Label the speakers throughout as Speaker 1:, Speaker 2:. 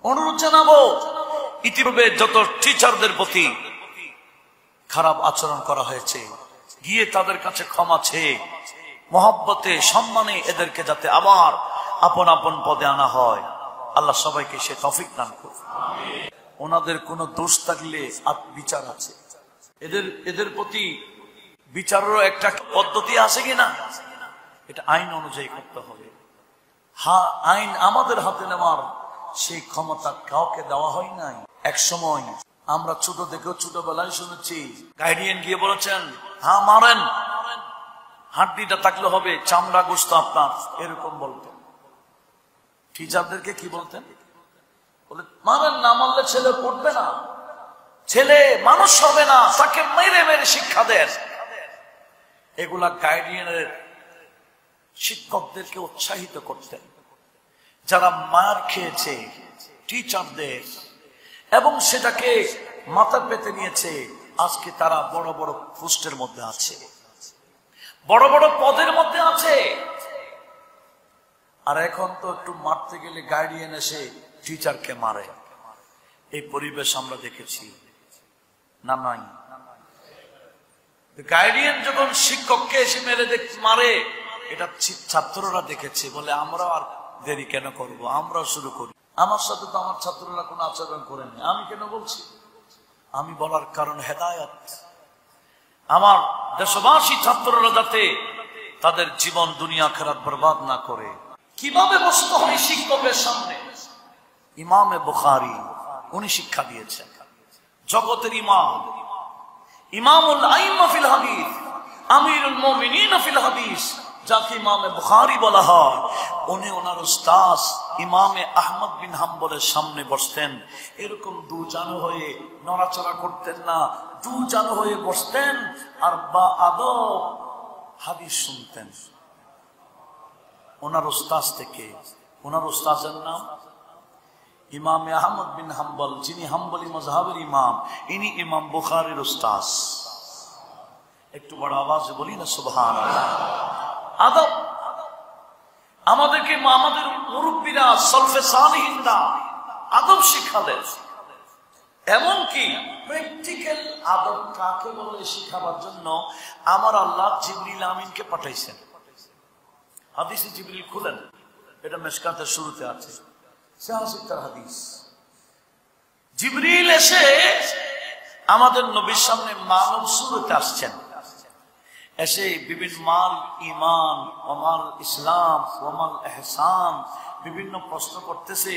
Speaker 1: অনুরোধ জানাবো ইতিপূর্বে যত টিচারদের প্রতি খারাপ আচরণ করা হয়েছে, গিয়ে তাদের কাছে ক্ষমা চেয়ে মহব্বতে সম্মানে এদেরকে যাতে আবার আপন আপন পদে আনা হয়, আল্লাহ সবাইকে সে তৌফিক দান করুন। ওনাদের কোনো দোষ থাকলে বিচার আছে, এদের প্রতি বিচারেরও একটা পদ্ধতি আছে কিনা, এটা আইন অনুযায়ী করতে হবে। আইন আমাদের হাতে নেওয়ার সেই ক্ষমতা কাউকে দেওয়া হয় নাই। এক সময় আমরা ছোট দেখেও ছোটবেলায় শুনেছি গাইডিয়ান গিয়ে বলেছেন, হ্যাঁ মারেন, হাড্ডিটা থাকলে হবে, চামড়া গোস্ত আপনার, এরকম বলতেন। টিচারদেরকে কি বলতেন? বলে মারেন, না মারলে ছেলে পড়বে না, ছেলে মানুষ হবে না, তাকে মেরে মেরে শিক্ষা দেন। এগুলা গাইডিয়ানের শিক্ষকদেরকে উৎসাহিত করতেন, যারা মার খেয়েছে টিচারদের এবং সেটাকে মাথা পেতে নিয়েছে। আজকে তারা বড় বড় পোস্টের মধ্যে আছে, বড় বড় পদের মধ্যে আছে। আর এখন তো একটু মারতে গেলে গার্ডিয়ান এসে টিচারকে মারে। এই পরিবেশ আমরা দেখেছি না? নাই। গার্ডিয়ান যখন শিক্ষককে এসে মেরে মারে, এটা ছাত্ররা দেখেছে, বলে আমরা আর দেরি কেন করব, আমরাও শুরু করি। আমার সাথে তো আমার ছাত্ররা কোনো আচরণ করেনি, আমি কেন বলছি? আমি বলার কারণ হেদায়েত। আমার দেশবাসী ছাত্ররা যাতে তাদের জীবন দুনিয়া আখিরাত বরবাদ না করে। কিভাবে বসতে হয় শিক্ষকের সামনে, ইমামে বুখারী উনি শিক্ষা দিয়েছেন। জগতের ইমাম, ইমামুল আইম্মা ফিল হাদিস, আমিরুল মুমিনিন ফিল হাদিস, যাকে ইমামে বুখারী বলা হয়, উনি ওনার উস্তাদ ইমামে আহমদ বিন হাম্বলের সামনে বসতেন। এরকম দুজানো হয়ে নড়াচড়া করতেন না, দুজানো হয়ে বসতেন আর বা আদব হাদিস শুনতেন ওনার উস্তাদ থেকে। ওনার উস্তাদের নাম ইমামে আহমদ বিন হাম্বল, যিনি হাম্বলি মাযহাবের ইমাম, ইনি ইমাম বুখারীর উস্তাদ। একটু বড় আওয়াজে বলি না সুবহানাল্লাহ। আদব আমাদেরকে, আমাদের মুরব্বীরা সলফে সালিহিনরা আদব শিখালেন। এমনকি প্র্যাকটিক্যাল আদব কাকে বলে শিখাবার জন্য আমার আল্লাহ জিবরিল আমিনকে পাঠাইছেন। হাদিসে জিবরিল খুলেন, এটা মিশকাতের শুরুতে আছে, সাহাসিকতার হাদিস। জিবরিল এসে আমাদের নবীর সামনে মানব সুরতে আসছেন, এসে বিভিন্ন মাল ইমান, ওমাল ইসলাম, ওমাল এহসান বিভিন্ন প্রশ্ন করতেছে।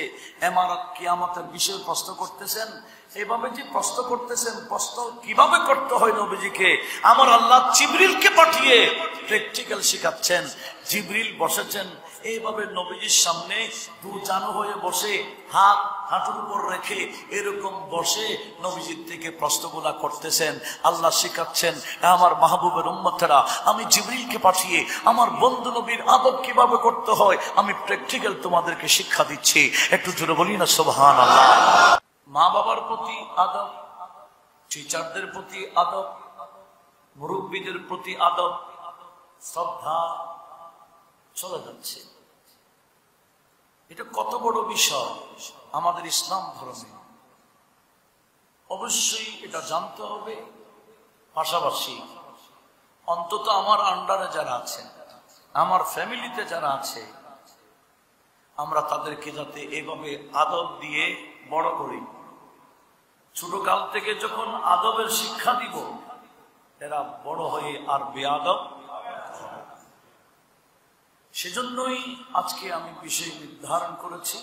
Speaker 1: ইমারত কিয়ামতের বিষয়ে প্রশ্ন করতেছেন। এইভাবে যে প্রশ্ন করতেছেন, প্রশ্ন কিভাবে করতে হয় নবীজিকে আমার আল্লাহ জিবরিলকে পাঠিয়ে প্র্যাকটিক্যাল শেখাচ্ছেন। জিবরিল বসেছেন এইভাবে নবীজির সামনে, দুজানো হয়ে বসে, হাত হাঁটুর উপর রেখে এরকম বসে নবীজির থেকে প্রশ্নগুলা করতেছেন। আল্লাহ শিখাচ্ছেন, আমার মাহবুবের উম্মতেরা, আমি জিবরিলকে পাঠিয়ে আমার বন্ধু নবীর আদব কিভাবে করতে হয় আমি প্র্যাকটিক্যাল তোমাদেরকে শিক্ষা দিচ্ছি। একটু জোরে বলি না সুবহানাল্লাহ। মা বাবার প্রতি আদব, টিচারদের প্রতি আদব, মুরব্বীদের প্রতি আদব, শ্রদ্ধা চলে যাচ্ছে। এটা কত বড় বিষয় আমাদের ইসলাম ধর্মে। অবশ্যই এটা জানতে হবে। পাশাপাশি অন্তত আমার আন্ডারে যারা আছেন, আমার ফ্যামিলিতে যারা আছে, আমরা তাদেরকে যাতে এভাবে আদব দিয়ে বড় করি। ছোটকাল থেকে যখন আদবের শিক্ষা দিব, এরা বড় হয়ে আর বেআদব। সেজন্যই আজকে আমি বিষয় নির্ধারণ করেছি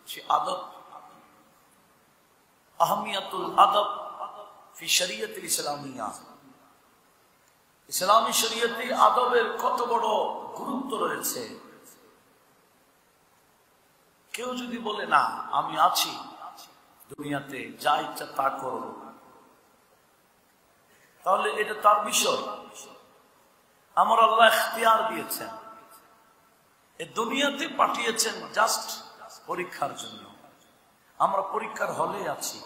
Speaker 1: সে আদব, আহমিয়াতুল আদব ফি শরিয়তুল ইসলামিয়া। ইসলামী শরীয়তে আদবের কত বড় গুরুত্ব রয়েছে। কেউ যদি বলে না আমি আছি দুনিয়াতে, যা ইচ্ছা তা করো, তাহলে এটা তার বিষয়। আমার আল্লাহ ইখতিয়ার দিয়েছেন, এই দুনিয়াতে পাঠিয়েছেন জাস্ট পরীক্ষার জন্য। আমরা পরীক্ষার হলে আছি।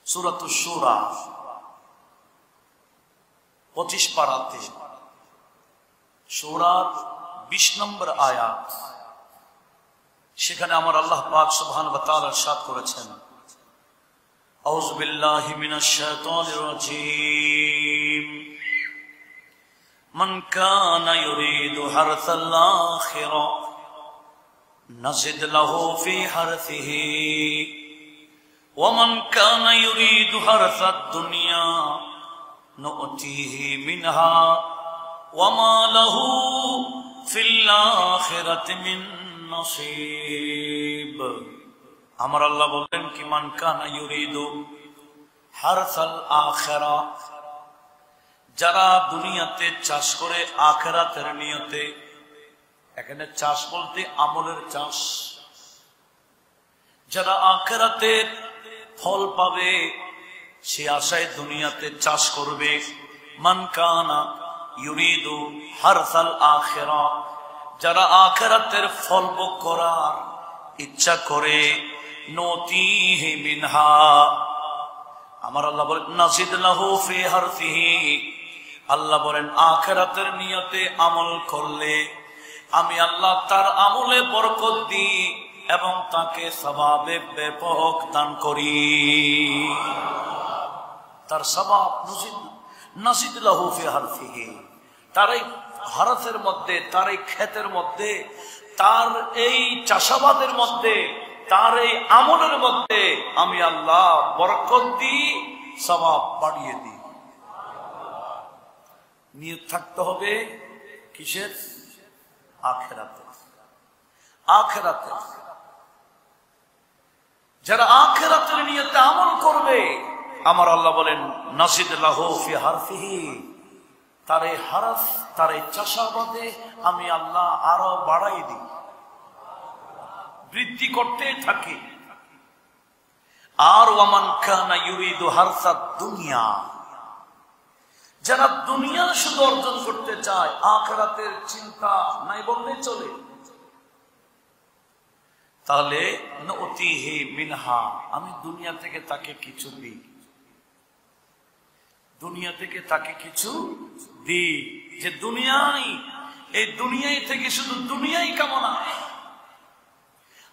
Speaker 1: সূরাতুশ শূরা 25 পারাতে সূরার 20 নম্বর আয়াত, সেখানে আমার আল্লাহ পাক সুবহানাহু ওয়া তাআলা ইরশাদ করেছেন, আউযু বিল্লাহি মিনাশ শাইতানির রাজীম, মান কানা ইউরিদু হারসাল আখিরা নাজিদ লাহু ফি হারসিহি ওয়া মান কানা ইউরিদু হারসাদ দুনিয়া নু'তিহি মিনহা ওয়া মা লাহু ফিল আখিরাতি মিন নসিব। আমার আল্লাহ বললেন কি, মান কানা ইউরিদু হারসাল আখিরা, যারা দুনিয়াতে চাষ করে আখিরাতের নিয়তে, এখানে চাষ বলতে আমলের চাষ, যারা আখিরাতের ফল পাবে সে আশায় দুনিয়াতে চাষ করবে। মান কানা ইউরিদু হারসাল আখিরা, যারা আখিরাতের ফল ভোগ করার ইচ্ছা করে, নতিহি মিনহা, আমার আল্লাহ বলেন নাজিদ লাহু ফি হারসিহি, আল্লাহ বলেন আখিরাতের নিয়তে আমল করলে আমি আল্লাহ তার আমলে বরকত দিই এবং তাকে সওয়াবে ব্যাপক দান করি। তার সওয়াব নাজিদ লাহু ফি হারসিহি, তার এই হারসের মধ্যে, তার এই ক্ষেতের মধ্যে, তার এই চাষাবাদের মধ্যে, তার এই আমলের মধ্যে আমি আল্লাহ বরকত দিই, সওয়াব বাড়িয়ে দিই। নিয়ত থাকতে হবে কিসের? আখিরাতে। আখিরাতে যারা আখিরাতের নিয়তে আমল করবে আমার আল্লাহ বলেন নাজিদ লাহু ফি হারসিহি, তার এই হারস, তার এই চাষাবাদে আমি আল্লাহ আরো বাড়াই দিই, বৃদ্ধি করতে থাকি। আর ওয়ামান কানা ইউরিদু হারসাদ দুনিয়া, যারা দুনিয়া শুধু অর্জন করতে চায়, আখিরাতের চিন্তা নাই বললে চলে, তাহলে নু'তিহি মিনহা, আমি দুনিয়া থেকে তাকে কিছু দিই, দুনিয়া থেকে তাকে কিছু দিই। যে দুনিয়াই, এই দুনিয়াই থেকে শুধু দুনিয়াই কামনা,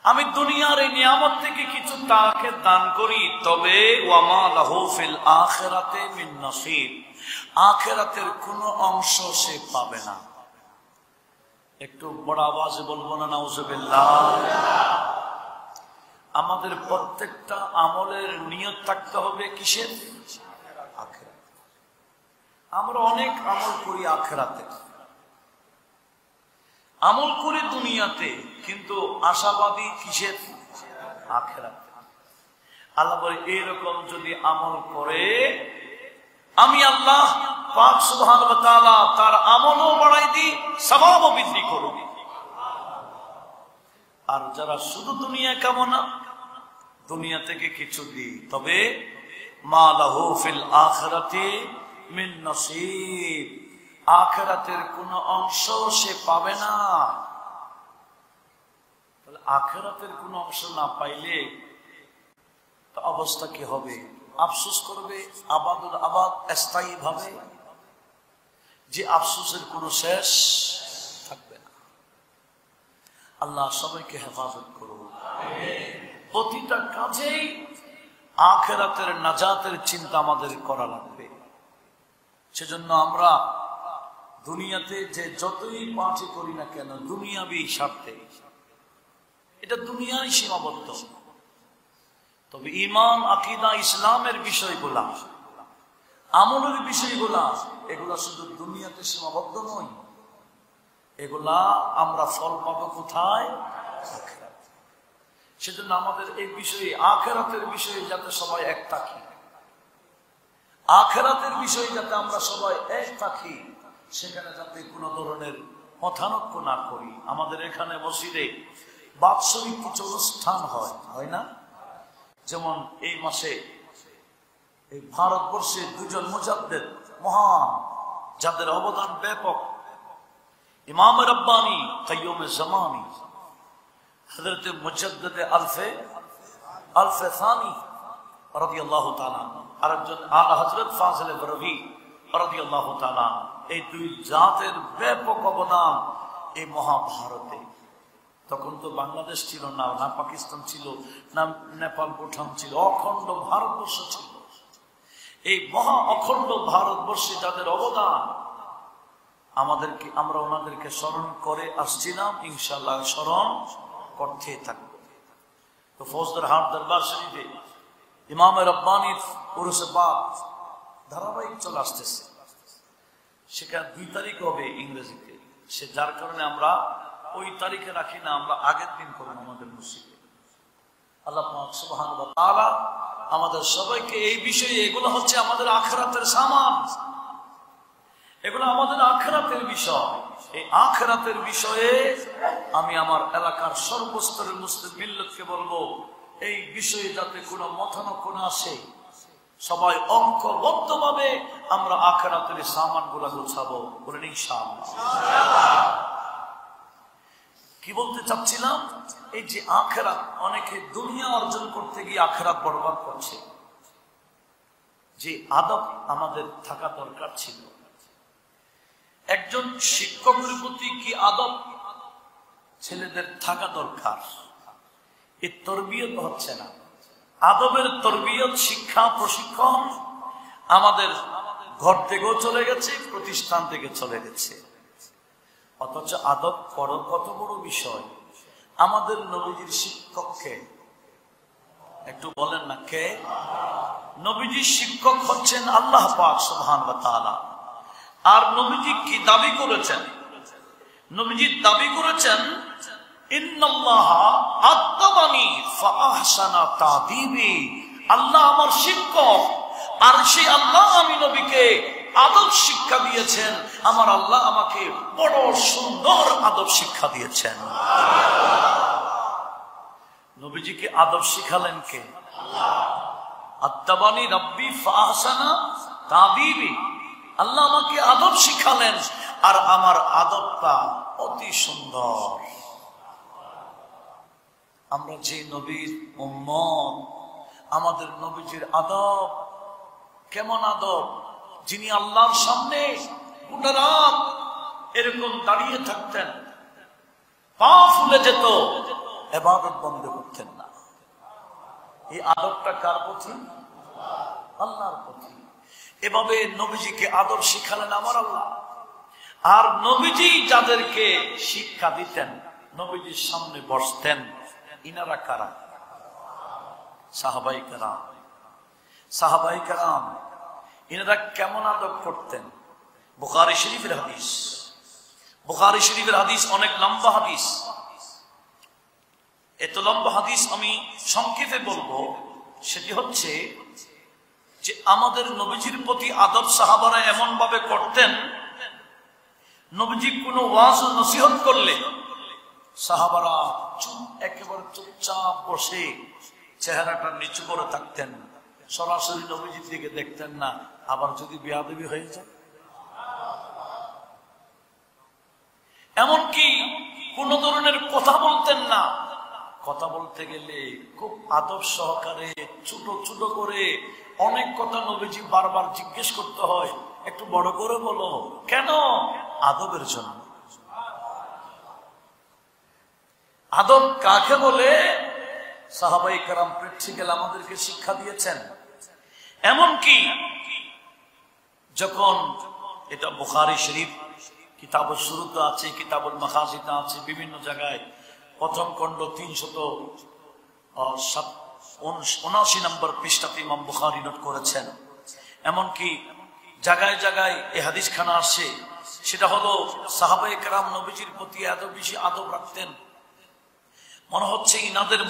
Speaker 1: আমি দুনিয়ার এই নিয়ামত থেকে কিছু তাকে দান করি, তবে ওয়ামা লাহু ফিল আখিরাতি মিন নসিব, আখিরাতের কোনো অংশ সে পাবে না। একটু বড় আওয়াজে বলবো না নাউজুবিল্লাহ? আমাদের প্রত্যেকটা আমলের নিয়ত থাকতে হবে কিসের? আখিরাত। আমরা অনেক আমল করি আখিরাতে, আমল করি দুনিয়াতে, কিন্তু আশাবাদী কিসের? আখিরাতে। আল্লাহ বলে এরকম যদি আমল করে আমি আল্লাহ পাক সুবহানাহু ওয়া তাআলা তার আমলও বাড়াই দিই, সওয়াবও বৃদ্ধি করব। আর যারা শুধু দুনিয়া কামনা, দুনিয়া থেকে কিছু দিই, তবে মা লাহু ফিল আখিরাতি মিন নসিব, আখিরাতের কোন অংশ সে পাবে না। তাহলে আখিরাতের কোন অংশ না পাইলে তো অবস্থা কি হবে? আফসোস করবে আবাদুল আবাদ, স্থায়ী ভাবে, যে আফসোসের কোন শেষ থাকবে না। আল্লাহ সবাইকে হেফাজত করুন। প্রতিটা কাজেই আখিরাতের নাজাতের চিন্তা আমাদের করা লাগবে। সেজন্য আমরা দুনিয়াতে যে যতই পাঠই করি না কেন, দুনিয়াবি স্বার্থে, এটা দুনিয়ায় সীমাবদ্ধ। তবে ঈমান, আকীদা, ইসলামের বিষয়গুলা, আমলের বিষয়গুলা, এগুলা শুধু দুনিয়াতে সীমাবদ্ধ নয়, এগুলা আমরা ফল পাবো কোথায়? আখিরাত। সেজন্য আমাদের এই বিষয়ে, আখিরাতের বিষয়ে যাতে সবাই এক থাকি, আখিরাতের বিষয়ে যাতে আমরা সবাই এক থাকি, সেখানে যাতে কোনো ধরনের মতানৈক্য না করি। আমাদের এখানে মসজিদে বাৎসরিক কিছু অনুষ্ঠান হয় না? যেমন এই মাসে এই ভারতবর্ষে দুজন মুজাদ্দিদ মহান, যাদের অবদান ব্যাপক, ইমাম রব্বানি কাইয়ুম জামানি, হযরত মুজাদ্দিদ আলফে সানি রাদিয়াল্লাহু তাআলা, আরেকজন আলা হযরত ফাজিল বরভি রাদিয়াল্লাহু তাআলা, এই দুই জাতের ব্যাপক অবদান এই মহাভারতে। তখন তো বাংলাদেশ ছিল না, না পাকিস্তান ছিল, না নেপাল ভুটান ছিল, অখণ্ড ভারতবর্ষ ছিল। এই মহা অখণ্ড ভারতবর্ষে যাদের অবদান, আমরা ওনাদেরকে স্মরণ করে আসছিলাম, ইনশাআল্লাহ স্মরণ করতে থাকবো। তো ফৌজদার হাট দরবার শরীফে ইমাম রব্বানির উরুসে পাক ধারাবাহিক চলে আসতেছে। সেখানে 2 তারিখ হবে ইংরেজিতে, সে যার কারণে আমরা ওই তারিখে রাখি না, আমরা আগের দিন করব আমাদের মসজিদে। আল্লাহ পাক সুবহানাহু ওয়া তাআলা আমাদের সবাইকে এই বিষয়ে, এগুলো হচ্ছে আমাদের আখিরাতের সামান, এগুলো আমাদের আখিরাতের বিষয়। এই আখিরাতের বিষয়ে আমি আমার এলাকার সর্বস্তরের মুসলিম মিল্লাতকে বলবো, এই বিষয়ে যাতে কোনো মতানৈক্য না আসে, সবাই ঐক্যবদ্ধভাবে আমরা আখিরাতের সামানগুলো গোছাবো, বলেন ইনশাআল্লাহ। কি বলতে চাচ্ছিলাম, এই যে আখিরাত, অনেকে দুনিয়া অর্জন করতে গিয়ে আখিরাত বরবাদ করছে। যে আদব আমাদের থাকা দরকার ছিল, একজন শিক্ষকের প্রতি কি আদব ছেলেদের থাকা দরকার, এই তরবিয়ত হচ্ছে না। আদবের তরবিয়ত, শিক্ষা, প্রশিক্ষণ আমাদের ঘর থেকেও চলে গেছে, প্রতিষ্ঠান থেকে চলে গেছে। অথচ আদব কত বড় বিষয়। আমাদের নবীজির শিক্ষককে একটু বলেন না, কে? নবীজির শিক্ষক হচ্ছেন আল্লাহ পাক সুবহানাহু ওয়া তাআলা। আর নবীজি কি দাবি করেছেন? নবীজি দাবি করেছেন, ইন্নাল্লাহা আ'তাবানি ফাআহসানা তা'দীবি। আল্লাহ আমার শিক্ষক, আর সেই আল্লাহ আমি নবীকে আদব শিক্ষা দিয়েছেন। আমার আল্লাহ আমাকে বড় সুন্দর আদব শিক্ষা দিয়েছেন। নবীজিকে আদব শিখালেন কে? আ'তাবানি রাব্বি ফাআহসানা তা'দীবি। আল্লাহ আমাকে আদব শিখালেন, আর আমার আদবটা অতি সুন্দর। আমরা যে নবীর উম্মত, আমাদের নবীজির আদব কেমন আদব, যিনি আল্লাহর সামনে গোটা রাত এরকম দাঁড়িয়ে থাকতেন, পা ফুলে যেত, ইবাদত বন্ধ করতেন না। এই আদবটা কার প্রতি? আল্লাহর প্রতি। এভাবে নবীজিকে আদব শিখালেন আমার আল্লাহ। আর নবীজি যাদেরকে শিক্ষা দিতেন, নবীজির সামনে বসতেন, ইনারা কারা? সাহাবায়ে কেরাম। সাহাবায়ে কেরাম ইনারা কেমন আদব করতেন? বুখারী শরীফের হাদিস। বুখারী শরীফের হাদিস অনেক লম্বা হাদিস। এত লম্বা হাদিস আমি সংক্ষেপে বলবো। সেটি হচ্ছে যে আমাদের নবীজির প্রতি আদব সাহাবারা এমন ভাবে করতেন, নবীজি কোনো ওয়াজ ও নসিহত করলে সাহাবারা একেবারে চুপচাপ বসে চেহারাটা নিচু করে থাকতেন, সরাসরি নবীজির দিকে দেখতেন না। আবার যদি বেয়াদবি হয়ে যায়, এমনকি কোন ধরনের কথা বলতেন না। কথা বলতে গেলে খুব আদব সহকারে ছোট ছোট করে অনেক কথা নবীজি বারবার জিজ্ঞেস করতে হয়, একটু বড় করে বলো। কেন? আদবের জন্য। আদব কাকে বলে? সাহাবায়ে কেরাম প্র্যাকটিক্যাল আমাদেরকে শিক্ষা দিয়েছেন। এমনকি যখন এটা বুখারী শরীফ কিতাবুল শুরুতে আছে, কিতাবুল মাখাজিতে আছে, বিভিন্ন জায়গায় প্রথম খণ্ড 379 নম্বর পৃষ্ঠাতে ইমাম বুখারী নোট করেছেন। এমনকি জায়গায় জায়গায় এই হাদিস খানা আসে, সেটা হলো সাহাবায়ে কেরাম নবীজির প্রতি এত বেশি আদব রাখতেন, মনে হচ্ছে ইনাদের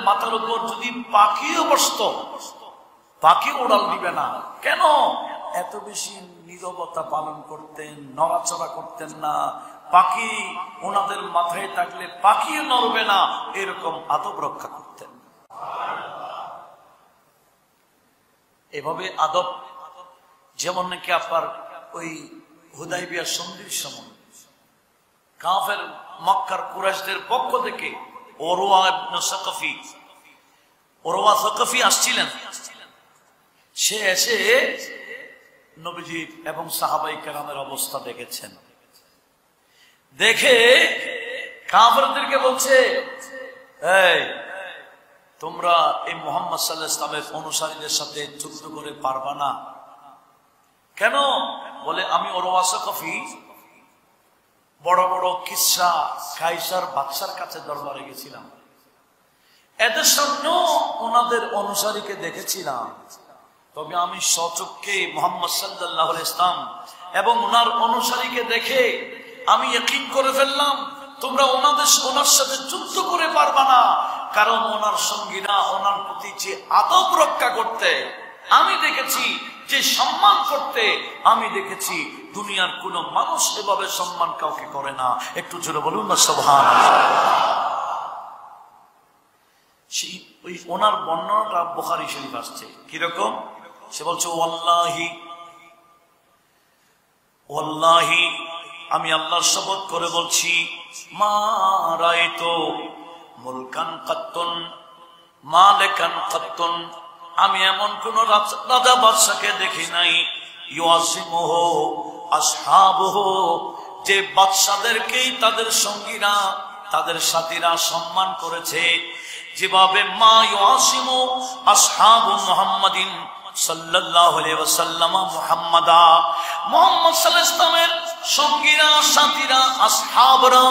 Speaker 1: মাথার উপর যদি পাখিও বসত, পাখি উড়াল দিবে না। কেন? এত বেশি নীরবতা পালন করতেন, নড়াচড়া করতেন না। পাখি ওনাদের মাথায় থাকলে পাখিও নড়বে না, এরকম আদব রক্ষা করতেন। এভাবে আদব, যেমন নাকি আপনার ওই হুদাইবিয়া সন্ধির সময় কাফের মক্কার কুরাইশদের পক্ষ থেকে ওরওয়া সাকাফি আসছিলেন। সে এসে নবীজি এবং সাহাবায়ে কেরামের অবস্থা দেখেছেন। দেখে কাফেরদেরকে বলছে, এই তোমরা এই মুহাম্মদ সাল্লাল্লাহু আলাইহি ওয়াসাল্লামের অনুসারীদের সাথে যুদ্ধ করে পারবা না কেন? বলে, আমি ওরওয়াসা কফি বড় বড় কিসরা কাইসার বাদশার কাছে দরবারে গেছিলাম, এদের সামনেও ওনাদের অনুসারীকে দেখেছিলাম, তবে আমি স্বচক্ষে মুহাম্মদ সাল্লাল্লাহু আলাইহি ওয়াসাল্লাম এবং ওনার অনুসারীকে দেখে আমি ইয়াকিন করে ফেললাম তোমরা ওনার সাথে যুদ্ধ করে পারবা না, কারণ ওনার সঙ্গীরা ওনার প্রতি যে আদব রক্ষা করতে আমি দেখেছি, যে সম্মান করতে আমি দেখেছি, দুনিয়ার কোন মানুষ এভাবে সম্মান কাউকে করে না। একটু জোরে বলুন না সুবহানাল্লাহ। ওই ওনার বর্ণনাটা বুখারী শরীফ আসছে, কিরকম? সে বলছে, ওয়াল্লাহি ওয়াল্লাহি, আমি আল্লাহর শপথ করে বলছি, মা রাআইতু মুলকান কাত্তুন মালিকান কাত্তুন, আমি এমন কোন রাজা বাদশাকে দেখি নাই, ইউআযিমুহু আসহাবুহু, যে বাদশাদেরকেই তাদের সঙ্গীরা তাদের সাথীরা সম্মান করেছে, যেভাবে মা ইউআযিমু আসহাবু মুহাম্মাদিন সাল্লাল্লাহু আলাইহি ওয়াসাল্লাম মুহাম্মাদা, মুহাম্মদ সাল্লাল্লাহু আলাইহি ওয়াসাল্লামের সঙ্গীরা সাথীরা আসহাবরা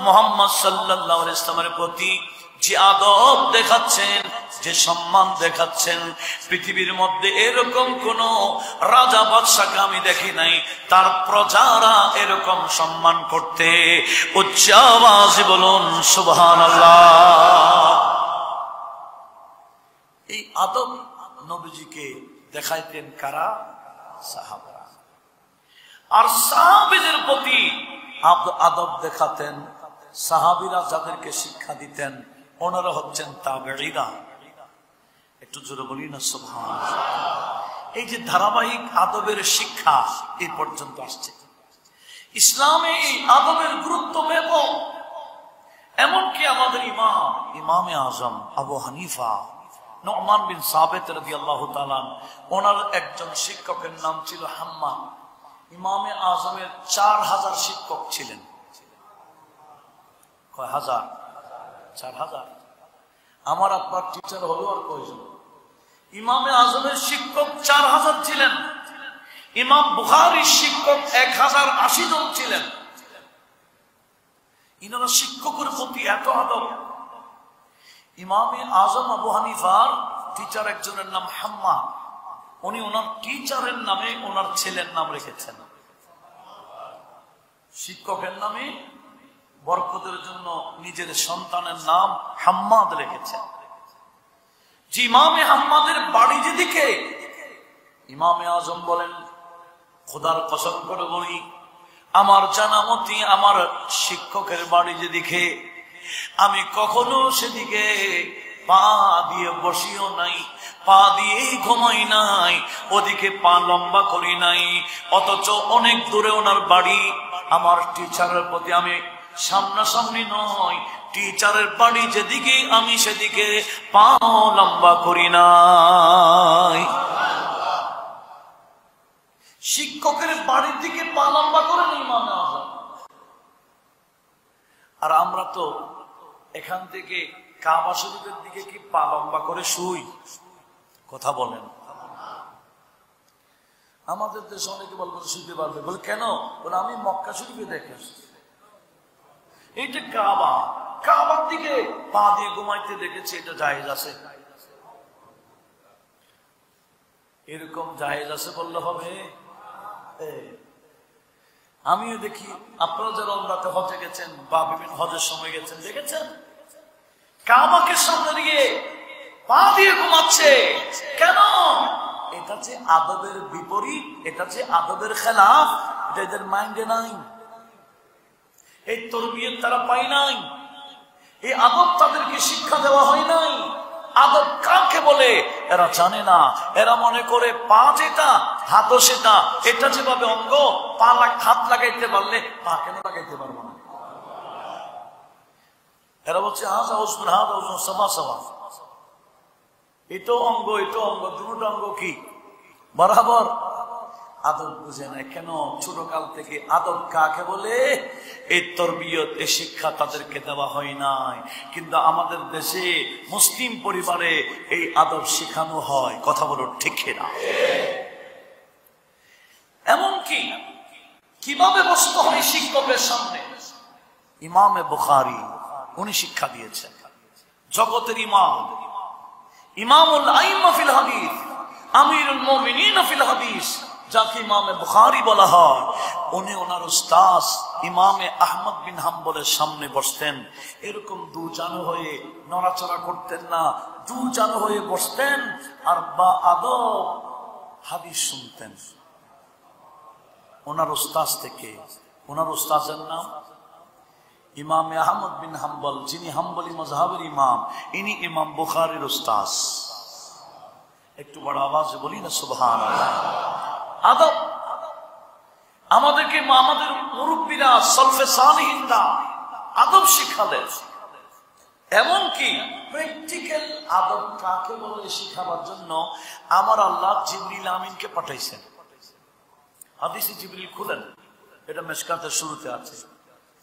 Speaker 1: মুহাম্মদ সাল্লাল্লাহু আলাইহি ওয়াসাল্লামের প্রতি যে আদব দেখাচ্ছেন, যে সম্মান দেখাচ্ছেন, পৃথিবীর মধ্যে এরকম কোন রাজা বাদশাকে আমি দেখি নাই তার প্রজারা এরকম সম্মান করতে। উচ্চ আওয়াজে বলুন সুবহানাল্লাহ। এই আদব নবীজিকে দেখাইতেন কারা? সাহাবারা। আর সাহাবীদের প্রতি আদব দেখাতেন সাহাবীরা, যাদেরকে শিক্ষা দিতেন ওনারা হচ্ছেন তাবেঈরা। একটু জোরে বলি না সুবহানাল্লাহ। এই যে ধারাবাহিক আদবের শিক্ষা এই পর্যন্ত আসছে, ইসলামে এই আদবের গুরুত্ব ব্যাপক। এমনকি আমাদের ইমামে আজম আবু হানিফা নু'মান বিন সাবিত রাদিয়াল্লাহু তাআলা, ওনার একজন শিক্ষকের নাম ছিল হাম্মাদ। ইমামে আজমের 4000 শিক্ষক ছিলেন। কয় হাজার? 4000। আমার আপনার টিচার হলো আর কয়জন? ইমামে আজমের শিক্ষক 4000 ছিলেন। ইমাম বুখারীর শিক্ষক 1080 জন ছিলেন। ইনারা শিক্ষকের প্রতি এত আদব। ইমামে আজম আবু হানিফার টিচার একজনের নাম হাম্মাদ, উনি ওনার টিচারের নামে ওনার ছেলের নাম রেখেছেন। শিক্ষকের নামে বরকতের জন্য নিজের সন্তানের নাম হাম্মাদ রেখেছেন। যে ইমামে হাম্মাদের বাড়ি যেদিকে, ইমামে আজম বলেন, খোদার কসম করে বলি, আমার জানা মতে আমার শিক্ষকের বাড়ি যেদিকে, আমি কখনো সেদিকে পা দিয়ে বসিও নাই, পা দিয়েই ঘুমাই নাই, ওদিকে পা লম্বা করি নাই। অথচ অনেক দূরে ওনার বাড়ি। আমার টিচারের প্রতি আমি সামনাসামনি নয়, টিচারের বাড়ি যেদিকে আমি সেদিকে পা লম্বা করি নাই। শিক্ষকের বাড়ির দিকে পা লম্বা করে নেই ইমামে আজম। আর আমরা তো এখান থেকে কাবা শরীফের দিকে কি পা লম্বা করে শুই? কথা বলেন। আমাদের দেশে অনেকে বলবো শুইতে পারবে, বলে কেন? বলে আমি মক্কা শরীফে দেখে আসছি, এইটা কাবা, কাবার দিকে পা দিয়ে ঘুমাইতে দেখেছি, এটা জায়েজ আছে। এরকম জায়েজ আছে বললে হবে? আমিও দেখি, আপনারা যারা উমরাতে হজে গেছেন বা বিভিন্ন হজের সময় গেছেন, দেখেছেন কাবাকে সামনে দিয়ে পা দিয়ে ঘুমাচ্ছে। কেন? এটা যে আদবের বিপরীত, এটা যে আদবের খেলাফ, এটা এদের মাইন্ডে নাই। এই তরবিয়ত তারা পায় নাই, এই আদব তাদেরকে শিক্ষা দেওয়া হয় নাই। আদব কাকে বলে এরা জানে না। এরা মনে করে পা যেটা হাতও সেটা, এটা যেভাবে অঙ্গ, পা হাত লাগাইতে পারলে পা কেন লাগাইতে পারবো না? এরা বলছে হাজা ওজন হাজা ওজন সভা সভা, এটাও অঙ্গ এটাও অঙ্গ, দুটো অঙ্গ কি বরাবর? আদব বুঝে না কেন? ছোটকাল থেকে আদব কাকে বলে এই তরবিয়ত, এই শিক্ষা তাদেরকে দেওয়া হয় নাই। কিন্তু আমাদের দেশে মুসলিম পরিবারে এই আদব শেখানো হয়। কথা বলো ঠিক না? এমনকি কিভাবে বসতে হয় শিক্ষকের সামনে, ইমামে বুখারী উনি শিক্ষা দিয়েছেন। জগতের ইমাম, ইমামুল আইম্মা ফিল হাদিস, আমিরুল মুমিনিন ফিল হাদিস, যাকে ইমামে বুখারী বলা হয়, উনি ওনার উস্তাদ ইমামে আহমদ বিন হাম্বলের সামনে বসতেন। এরকম দুজানো হয়ে নড়াচড়া করতেন না, দুজানো হয়ে বসতেন আর বা আদব হাদিস শুনতেন ওনার উস্তাদ থেকে। ওনার উস্তাদের নাম ইমামে আহমদ বিন হাম্বল, যিনি হাম্বলি মাযহাবের ইমাম, ইনি ইমাম বুখারীর উস্তাদ। একটু বড় আওয়াজে বলি না সুবহানাল্লাহ। আদব আমাদেরকে, আমাদের মুরব্বীরা, সলফে সালিহিনরা আদব শিখালেন। এমনকি প্র্যাকটিক্যাল আদব কাকে বলে শিখাবার জন্য আমার আল্লাহ জিবরিল আমিনকে পাঠাইছেন। হাদিসে জিবরিল খুলেন, এটা মিশকাতের শুরুতে আছে,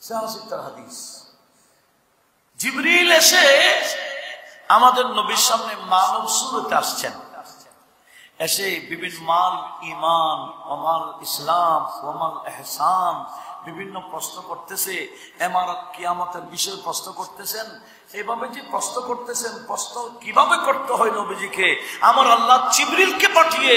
Speaker 1: সাহাসিকতার হাদিস। জিবরিল এসে আমাদের নবীর সামনে মানব সুরতে আসছেন। এসে বিভিন্ন মাল ইমান, ওমাল ইসলাম, ওমাল এহসান বিভিন্ন প্রশ্ন করতেছে। এমারত কিয়ামতের বিষয়ে প্রশ্ন করতেছেন। এইভাবে যে প্রশ্ন করতেছেন, প্রশ্ন কিভাবে করতে হয় নবীজিকে আমার আল্লাহ জিবরিলকে পাঠিয়ে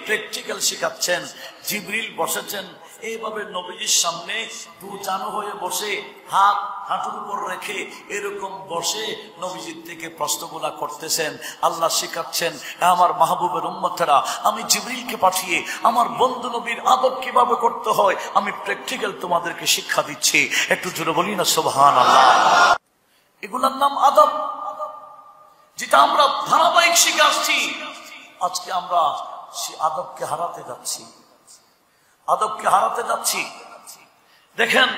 Speaker 1: প্র্যাকটিক্যাল শেখাচ্ছেন। জিবরিল বসেছেন এইভাবে নবীজির সামনে, দুজানো হয়ে বসে, হাত হাঁটুর উপর রেখে এরকম বসে নবীজির থেকে প্রশ্নগুলা করতেছেন। আল্লাহ শেখাচ্ছেন, আমার মাহবুবের উম্মতেরা, আমি জিবরিলকে পাঠিয়ে আমার বন্ধু নবীর আদব কিভাবে করতে হয় আমি প্র্যাকটিক্যাল তোমাদেরকে শিক্ষা দিচ্ছি। একটু জোরে বলি না সুবহানাল্লাহ। এগুলোর নাম আদব, যেটা আমরা ধারাবাহিক শিখে আসছি। আজকে আমরা সে আদবকে হারাতে যাচ্ছি, আদবকে হারাতে যাচ্ছি। দেখেন